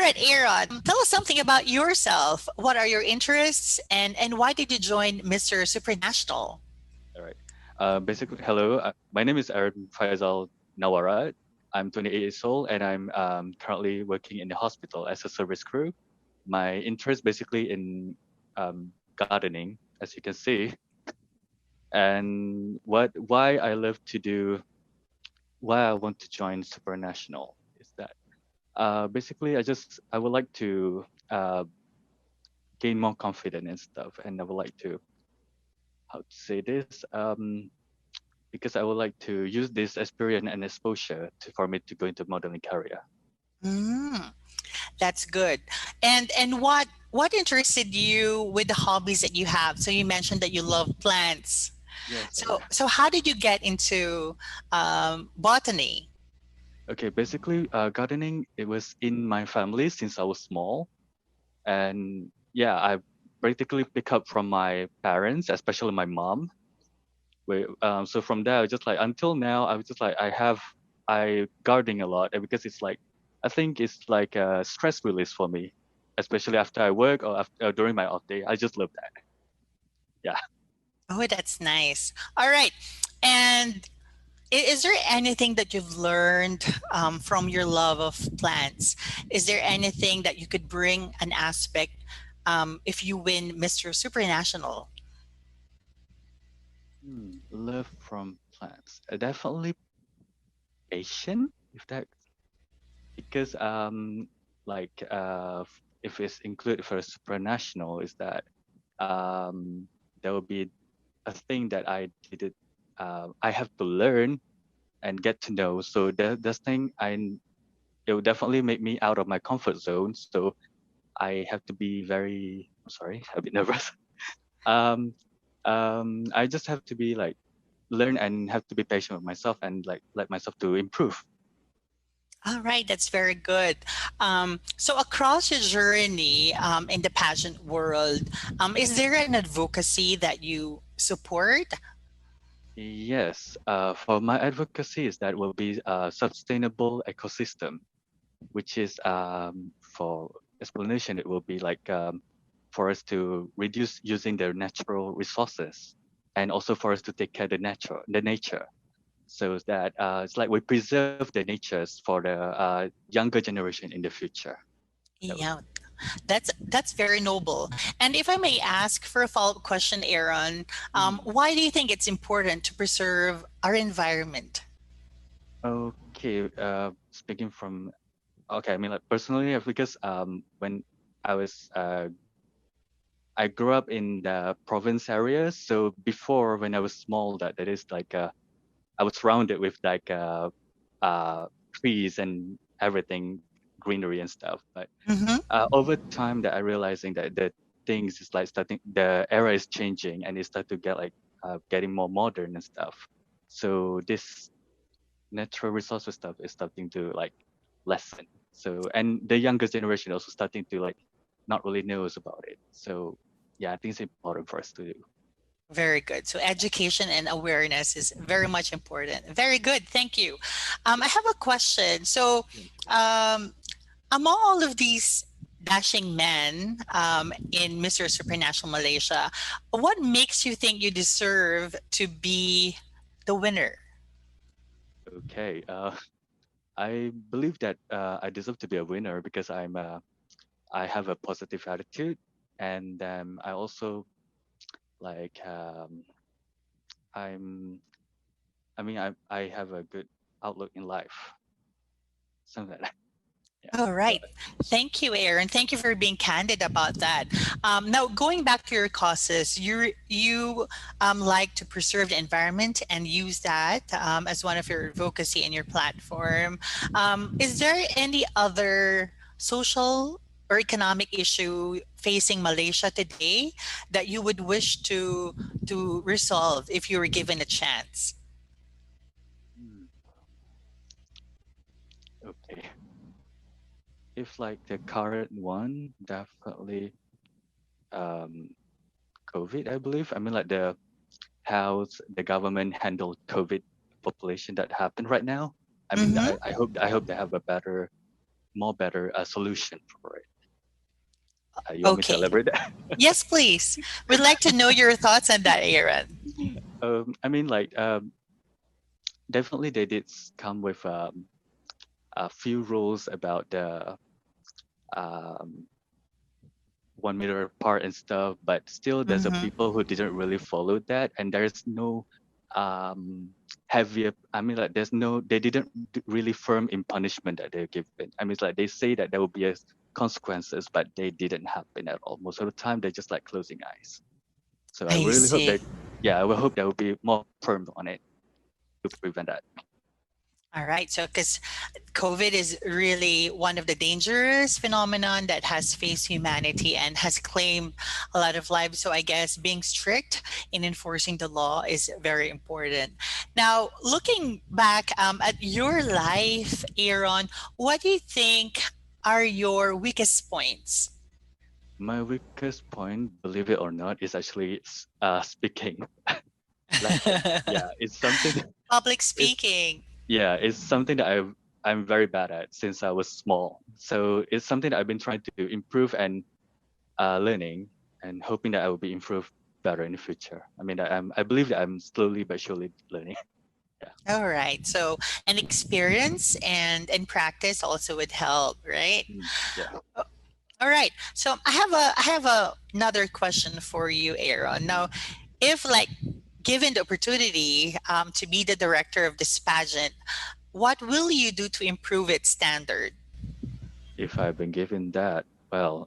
right, Aaron, tell us something about yourself. What are your interests and why did you join Mr. Supranational? All right. Basically, hello. My name is Aaron Faizal Naowarat. I'm 28 years old, and I'm currently working in the hospital as a service crew. My interest basically in gardening, as you can see, and why I love to do, why I want to join Supranational is that basically I would like to gain more confidence and stuff, and I would like to, how to say this, because I would like to use this experience and exposure for me to go into modeling career. Mm, that's good. And what interested you with the hobbies that you have? So you mentioned that you love plants. Yes. So how did you get into botany? Okay. Basically, gardening, it was in my family since I was small, and yeah, I practically pick up from my parents, especially my mom. So from there, I was just like until now, I was just like I gardening a lot, and because it's like I think it's like a stress release for me, especially after I work or after, during my off day. I just love that. Yeah. Oh, that's nice. All right. And is there anything that you've learned from your love of plants? Is there anything that you could bring an aspect if you win Mr. Supranational? Love from plants. Definitely patient, if that, because like if it's included for supranational, is that there will be a thing that I have to learn and get to know. So this thing it will definitely make me out of my comfort zone. So I have to be very, I'm sorry, a bit nervous. um I just have to be like learn and have to be patient with myself and like let myself to improve. All right, that's very good. So, across your journey in the pageant world, is there an advocacy that you support? Yes, for my advocacy is that will be a sustainable ecosystem, which is for explanation, it will be like for us to reduce using their natural resources and also for us to take care of the nature. So that it's like we preserve the natures for the younger generation in the future. That would Yeah, that's very noble. And if I may ask for a follow-up question, Aaron, be. why do you think it's important to preserve our environment? Okay, speaking from okay, I mean like personally, because when I was I grew up in the province area, so before when I was small, that is like I was surrounded with like uh trees and everything, greenery and stuff. But Hmm. over time, that I realizing that the things is like starting, the era is changing, and it start to get like getting more modern and stuff. So this natural resources stuff is starting to like lessen. So and the younger generation also starting to like not really knows about it. So yeah, I think it's important for us to do. Very good. So education and awareness is very much important. Very good. Thank you. I have a question. So, Yeah. um, among all of these dashing men in Mr. Supranational Malaysia, what makes you think you deserve to be the winner? Okay. I believe that I deserve to be a winner because I have a positive attitude, and I also like I'm I mean I have a good outlook in life. Something like that. Yeah. All right. Thank you, Aaron. Thank you for being candid about that. Now, going back to your causes, you like to preserve the environment and use that as one of your advocacy in your platform. Is there any other social or economic issue facing Malaysia today that you would wish to resolve if you were given a chance? Hmm, okay. If like the current one, definitely um COVID, I believe. I mean like the how the government handled COVID population that happened right now. I mean Mm-hmm. I hope they have a better more better solution for it. You want me to Okay. elaborate that? Yes, please. We'd like to know your thoughts on that, Aaron. I mean, like, definitely they did come with a few rules about the um, 1 meter apart and stuff, but still there's a Mm-hmm. people who didn't really follow that, and there's no um heavier. I mean, like, there's no, they didn't really firm in punishment that they're given. I mean, it's like they say that there will be a consequences, but they didn't happen at all. Most of the time, they're just like closing eyes. So I I really hope see. that, yeah, I will hope there will be more firm on it to prevent that. All right. So, because COVID is really one of the dangerous phenomenon that has faced humanity and has claimed a lot of lives. So, I guess being strict in enforcing the law is very important. Now, looking back at your life, Aaron, what do you think are your weakest points? My weakest point, believe it or not, is actually speaking. Like, yeah, it's something. Public It's speaking. yeah, it's something that I'm very bad at since I was small. So it's something that I've been trying to improve and learning and hoping that I will be improved better in the future. I mean, I believe that I'm slowly but surely learning. Yeah. All right. So, an experience and practice also would help, right? Yeah. All right. So I have another question for you, Aaron. Now, if like given the opportunity to be the director of this pageant, what will you do to improve its standard? If I've been given that, well,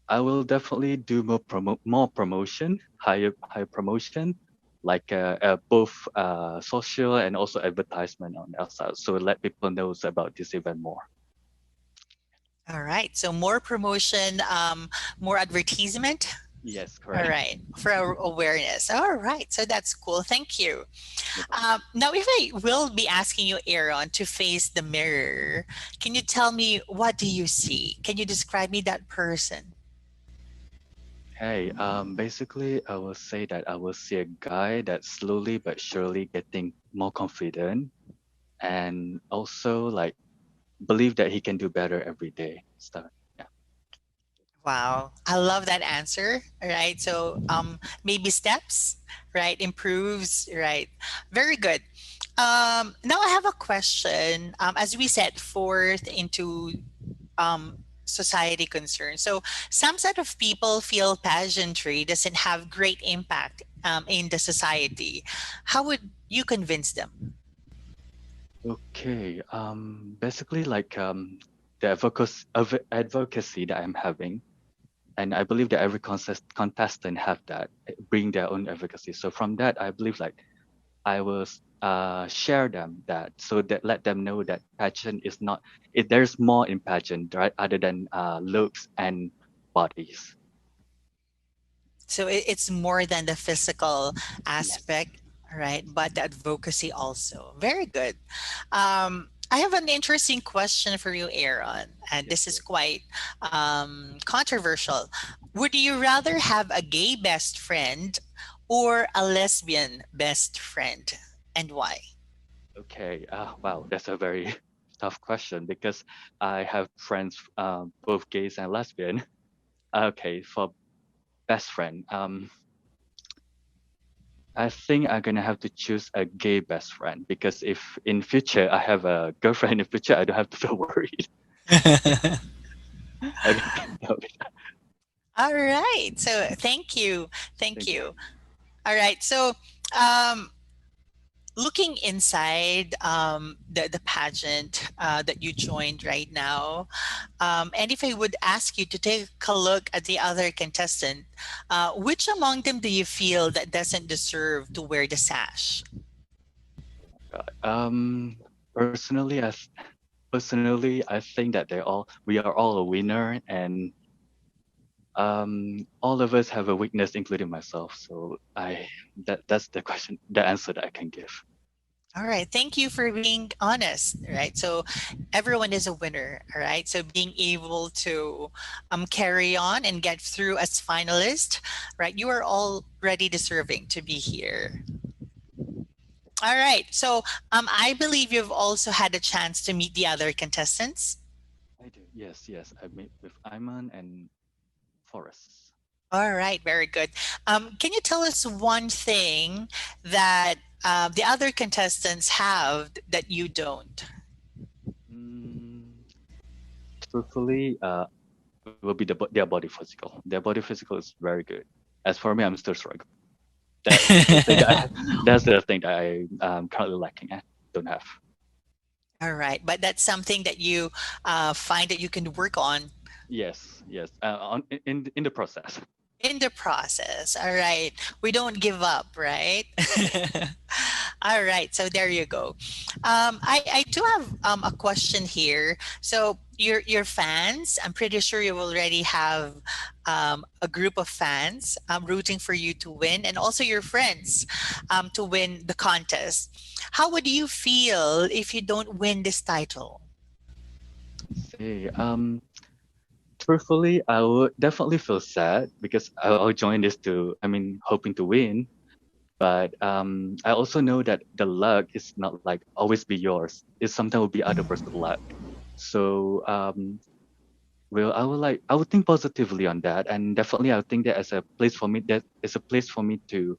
I will definitely do more promotion, higher promotion, like both social and also advertisement on the outside, so let people knows about this event more. All right. So more promotion, more advertisement. Yes, All correct. right, for our awareness. All right, so that's cool. Thank you. No problem. Now, if I will be asking you, Aaron, to face the mirror, can you tell me what do you see? Can you describe me that person? Hey, basically, I will say that I will see a guy that's slowly but surely getting more confident and also like believe that he can do better every day. Stuff. Yeah. Wow, I love that answer. All right, so maybe steps, right? Improves, right? Very good. Now I have a question. As we set forth into society concerns. So some set of people feel pageantry doesn't have great impact in the society. How would you convince them? Okay. Basically, like the advocacy that I'm having, and I believe that every contestant have that, bring their own advocacy. So from that, I believe like I will share them that, so that let them know that pageant is not it. There's more in pageant, right? Other than looks and bodies. So it's more than the physical Yes. aspect, right? But the advocacy also. Very good. I have an interesting question for you, Aaron, and Yes, this is sure. quite controversial. Would you rather have a gay best friend or a lesbian best friend, and why? Okay. Wow, that's a very tough question because I have friends, both gays and lesbian. Okay, for best friend, I think I'm gonna have to choose a gay best friend because if in future I have a girlfriend in the future, I don't have to feel worried. I think that'll be that. All right. So thank you. Thank Thank you. you. All right. So um, looking inside the pageant that you joined right now, and if I would ask you to take a look at the other contestant, which among them do you feel that doesn't deserve to wear the sash? God. Personally, I think that we are all a winner, and all of us have a weakness, including myself. So that's the question, the answer that I can give. All right. Thank you for being honest. Right. So everyone is a winner. All right. So being able to carry on and get through as finalist, right? You are already deserving to be here. All right. So I believe you've also had a chance to meet the other contestants. I do. Yes, yes. I meet with Iman and Forrest. All right. Very good. Can you tell us one thing that the other contestants have that you don't? Mm, truthfully, will be their body physical. Their body physical is very good. As for me, I'm still struggling. That's the thing that that's the thing that I am currently lacking at. Don't have. All right. But that's something that you find that you can work on Yes, yes. In the process. in the process. All right. We don't give up, right? All right. So there you go. I do have a question here. So your fans, I'm pretty sure you already have a group of fans rooting for you to win, and also your friends to win the contest. How would you feel if you don't win this title? See, truthfully, I would definitely feel sad because I'll join this to, I mean, hoping to win. But I also know that the luck is not like always be yours. It sometimes will be other person's luck. So well, I would think positively on that, and definitely I would think that as a place for me, that is a place for me to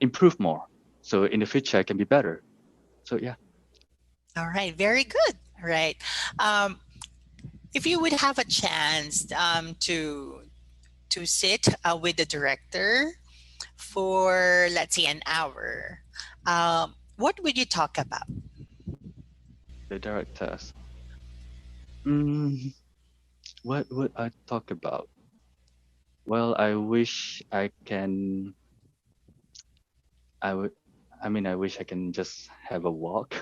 improve more. So in the future, I can be better. So yeah, All right. Very good. All right. Um, if you would have a chance to sit with the director for let's say an hour, what would you talk about? the directors. Mm, what would I talk about? Well, I wish I can. I would. I mean, I wish I can just have a walk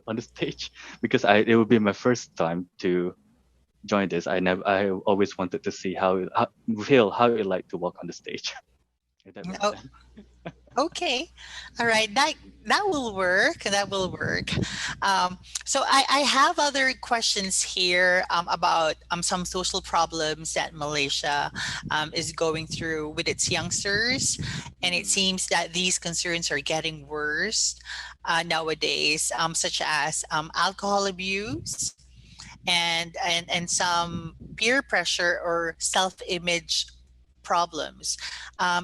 on the stage because it would be my first time to join this. I always wanted to see how it like to walk on the stage. If that makes Oh, sense. okay. All right. That will work. That will work. So I have other questions here about some social problems that Malaysia is going through with its youngsters. And it Mm, seems that these concerns are getting worse nowadays, such as alcohol abuse and some peer pressure or self-image problems.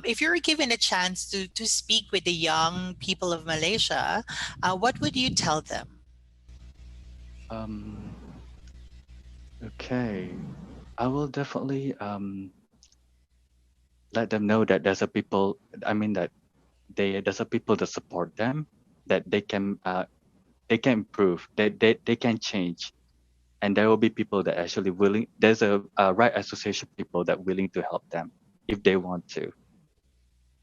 If you were given a chance to speak with the young people of Malaysia, what would you tell them? um, okay. I will definitely let them know that there's a people. I mean that there's a people that support them, that they can improve, they can change, and there will be people that actually willing. There's a right association people that willing to help them if they want to.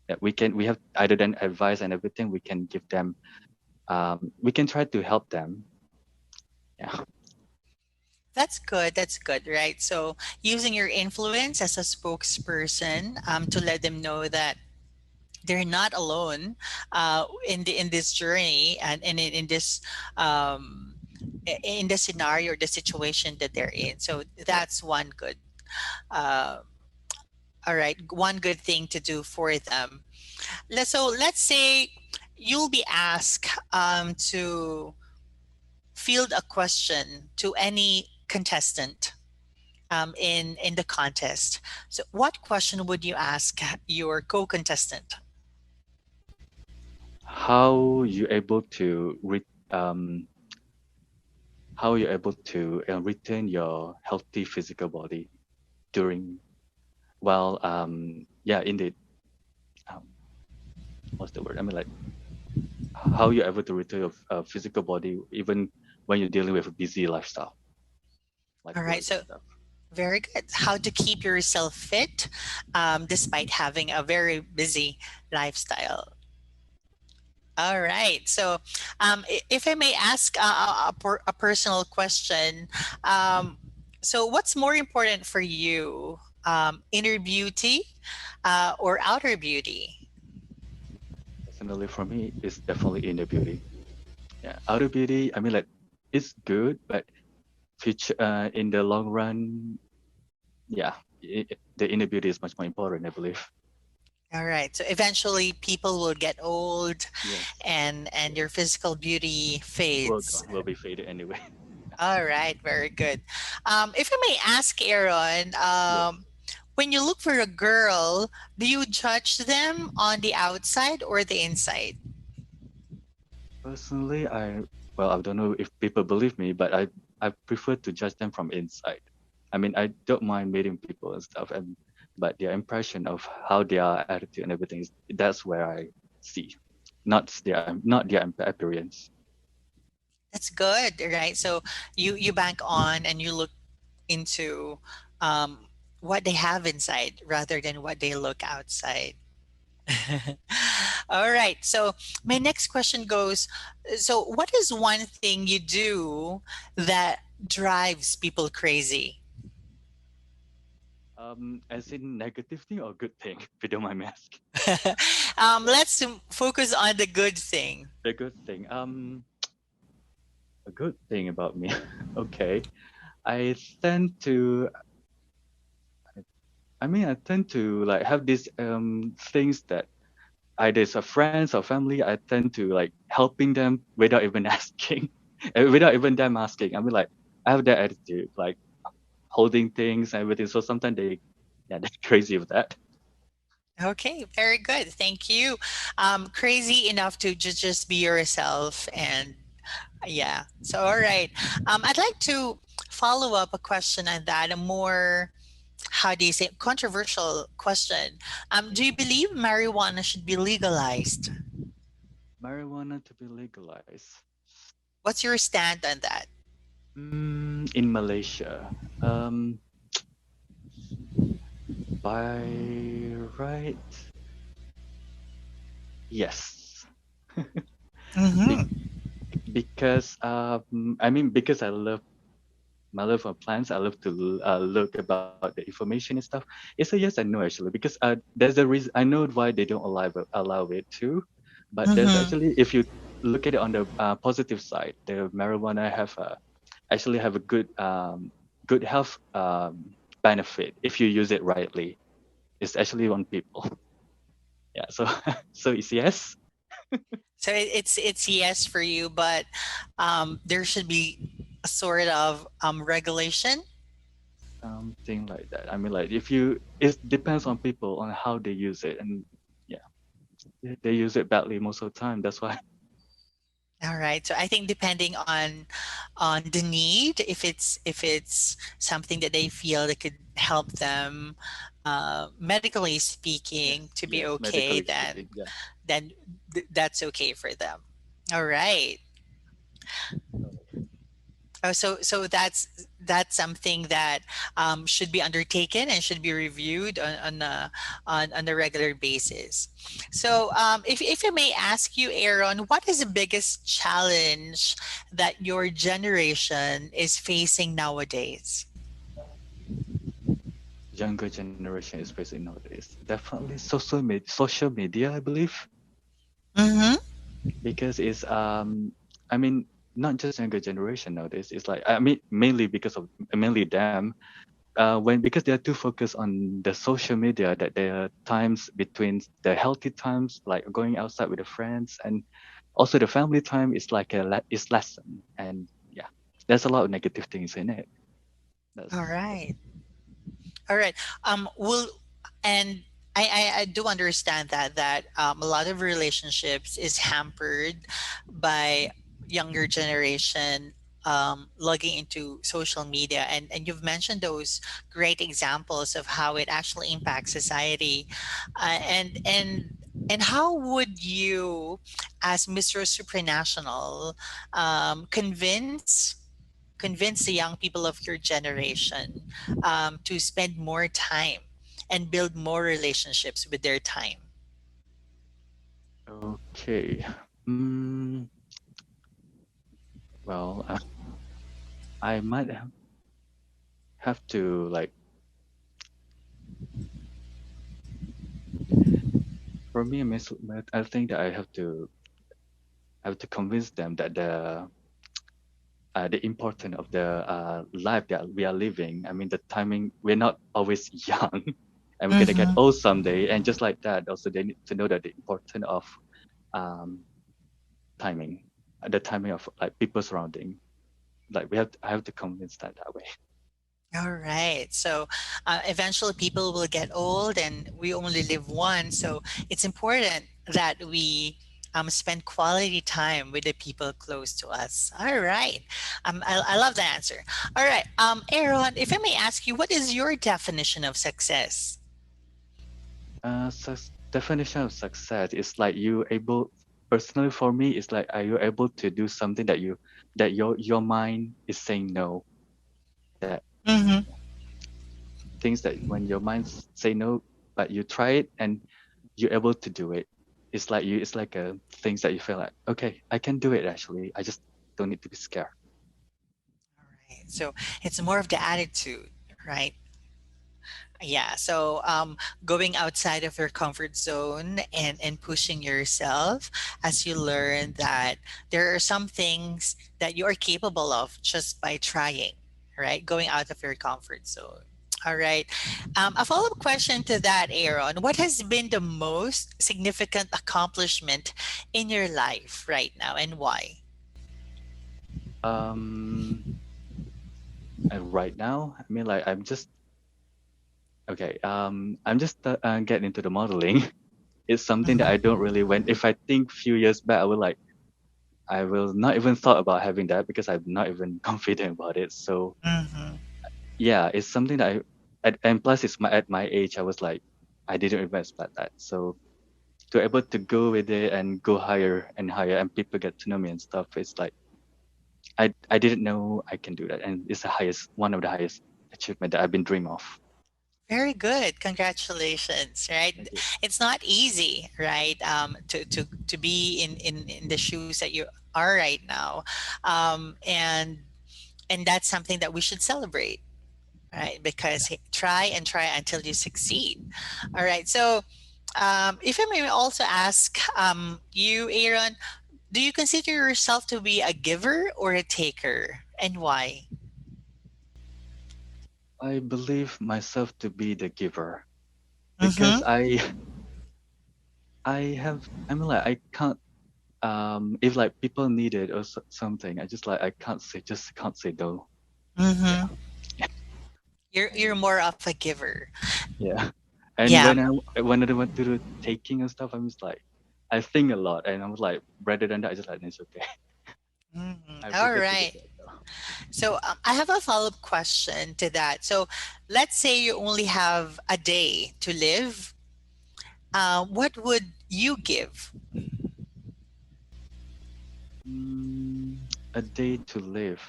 That we have either than advice and everything. We can give them. We can try to help them. Yeah. That's good. That's good, right? So using your influence as a spokesperson to let them know that they're not alone in this journey and in this um, in the scenario or the situation that they're in. So Yes. that's one good. Uh, all right, one good thing to do for them. So let's say you'll be asked to field a question to any contestant in the contest. So, what question would you ask your co-contestant? How you able to um how you're able to retain your healthy physical body during while yeah indeed um, what's the word, I mean like how you're able to retain your physical body even when you're dealing with a busy lifestyle like All right, work and so stuff. very good. How to keep yourself fit despite having a very busy lifestyle. All right. So, if I may ask a personal question, um, so what's more important for you, inner beauty or outer beauty? Personally for me it's definitely inner beauty. Yeah, outer beauty, I mean like it's good but future in the long run, yeah, the inner beauty is much more important, I believe. All right. So eventually people will get old Yes, and your physical beauty fades. will be faded anyway. All right, very good. If I may ask, Aaron, Yes. when you look for a girl, do you judge them on the outside or the inside? Personally, I don't know if people believe me, but I prefer to judge them from inside. I mean, I don't mind meeting people and stuff, and but their impression of how their attitude and everything is that's where I see, not their appearance. That's good, right? So you bank on and you look into um, what they have inside rather than what they look outside. All right. So my next question goes, so what is one thing you do that drives people crazy? As in negative thing or good thing, if you don't mind me asking. Let's focus on the good thing. The good thing. A good thing about me. Okay, I tend to. I tend to like have these things that either it's a friends or family. I tend to like helping them without even asking, without even them asking. I mean, like I have that attitude, like holding things and everything. So sometimes yeah, they're crazy with that. Okay, very good. Thank you. Crazy enough to just be yourself and yeah. So all right. I'd like to follow up a question on that, a more how do you say controversial question. Do you believe marijuana should be legalized? Marijuana to be legalized. What's your stand on that? In Malaysia, by right, yes. Be- Mm-hmm. because because my love for plants. I love to look about the information and stuff. It's a yes and no actually, because there's a reason. I know why they don't allow it too, but there's Mm-hmm. actually, if you look at it on the positive side, the marijuana actually have a good health benefit if you use it rightly. It's actually on people. Yeah, so so it's yes, So it's yes for you, but there should be a sort of regulation. something like that. I mean, like if you, it depends on people on how they use it, and yeah, they use it badly most of the time. That's why. All right. So I think depending on the need, if it's something that they feel that could help them, medically speaking, Yes, to be yes, okay, medically speaking, yeah. then that's okay for them. All right. Oh, so that's something that should be undertaken and should be reviewed on a regular basis. So, if I may ask you, Aaron, what is the biggest challenge that your generation is facing nowadays? Younger generation is facing nowadays. Definitely social media, I believe, Mm-hmm. because it's I mean, not just younger generation nowadays. It's like, I mean, mainly them. When because they are too focused on the social media, that their times between the healthy times, like going outside with the friends, and also the family time is like is lessened. And yeah, there's a lot of negative things in it. All That's right. All right. Will and I do understand that a lot of relationships is hampered by younger generation logging into social media, and you've mentioned those great examples of how it actually impacts society, and how would you, as Mr. Supranational, convince the young people of your generation to spend more time and build more relationships with their time. okay. Mm, well, I might have to like, for me, I think that I have to convince them that the importance of the life that we are living. I mean, the timing. We're not always young. and we're gonna get Mm-hmm. old someday. And just like that, also they need to know that the importance of um, timing, the timing of like people surrounding. Like I have to convince that way. All right. So eventually people will get old and we only live once. So it's important that we spend quality time with the people close to us. All right. I love the answer. All right. Aaron, if I may ask you, what is your definition of success? Definition of success is like you able. Personally, for me, it's like are you able to do something that your mind is saying no. That Mm-hmm. things that when your mind say no, but you try it and you're able to do it. It's like a things that you feel like okay, I can do it actually. I just don't need to be scared. All right. So it's more of the attitude, right? Yeah. So going outside of your comfort zone and pushing yourself as you learn that there are some things that you are capable of just by trying, right? Going out of your comfort zone. All right. A follow up question to that, Aaron. What has been the most significant accomplishment in your life right now and why? Um, and right now, I mean, like I'm just okay. I'm just getting into the modeling. It's something that I Mm-hmm. don't really when if I think few years back, I will not even thought about having that because I'm not even confident about it. So Mm-hmm. yeah, it's something that and plus it's my at my age, I was like, I didn't even expect that. So to able to go with it and go higher and higher and people get to know me and stuff, it's like I didn't know I can do that, and it's the highest one of the highest achievement that I've been dream of. Very good. Congratulations, right? Thank you. It's not easy, right? To be in the shoes that you are right now. And that's something that we should celebrate, right? Because Yeah. try and try until you succeed. All right. So if I may also ask you, Aaron, do you consider yourself to be a giver or a taker and why? I believe myself to be the giver because Mm-hmm. I mean like I can't if like people need it or something I just like I can't say just can't say no. Yeah. Mm-hmm. You're And more of a giver. yeah. And Yeah. when I went to the taking and stuff, I'm just like I think a lot and I was like rather than that I just like it's okay. Mhm. I All prefer to right. just let go. So I have a follow up question to that. So let's say you only have a day to live. What would you give? A day to live.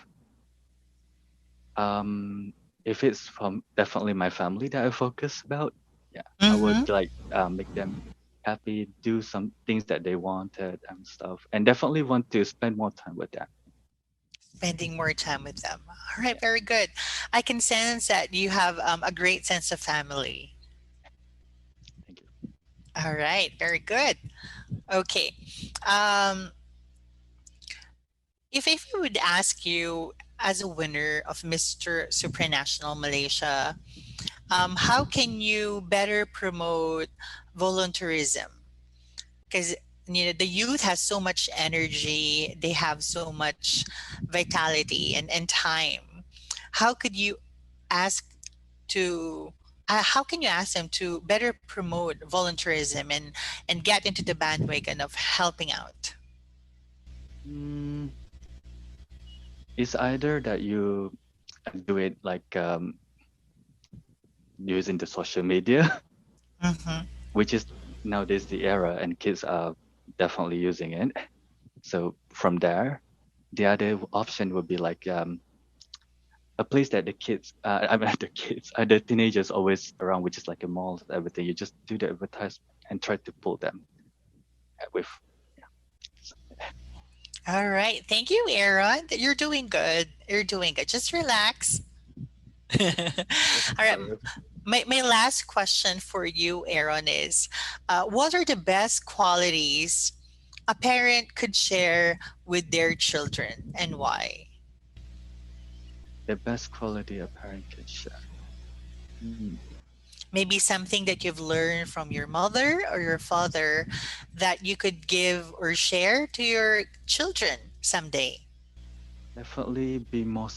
Um, if it's from definitely my family that I focus about, yeah, I would Mm-hmm. like make them happy, do some things that they wanted and stuff, and definitely want to spend more time with them. Spending more time with them. All right. Yeah, Very good. I can sense that you have a great sense of family. thank you. All right. Very good. Okay. Um, if I would ask you, as a winner of Mr. Supranational Malaysia, how can you better promote volunteerism? Because the youth has so much energy, they have so much vitality and time. How could you ask to how can you ask them to better promote volunteerism and get into the bandwagon of helping out? Mm, it's either that you do it like using the social media, Mm-hmm. which is nowadays the era, and kids are definitely using it. So from there, the other option would be like a place that the kids, I mean the kids, the teenagers always around, which is like a mall, everything. You just do the advertisement and try to pull them with. All right. Thank you, Aaron. You're doing good. You're doing good. Just relax. All Yep. right. Yep. My last question for you, Aaron, is what are the best qualities a parent could share with their children and why? The best quality a parent can share. Hmm. maybe something that you've learned from your mother or your father that you could give or share to your children someday? Definitely be more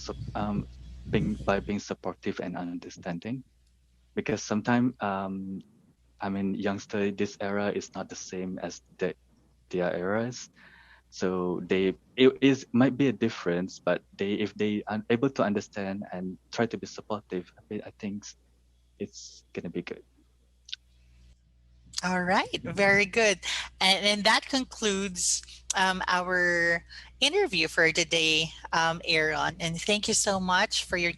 being by being supportive and understanding, because sometimes I mean youngster this era is not the same as their eras. So it is might be a difference, but they if they are able to understand and try to be supportive, I think it's gonna be good. All right, very good. And that concludes our interview for today, Aaron. And thank you so much for your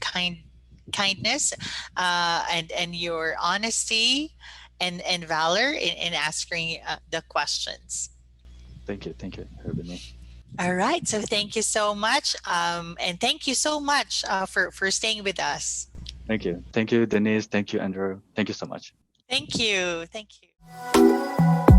kindness and your honesty and valor in asking the questions. Thank you, Urbani. All right, so thank you so much, and thank you so much for staying with us. Thank you, Denise. Thank you, Andrew. Thank you so much. Thank you, thank you.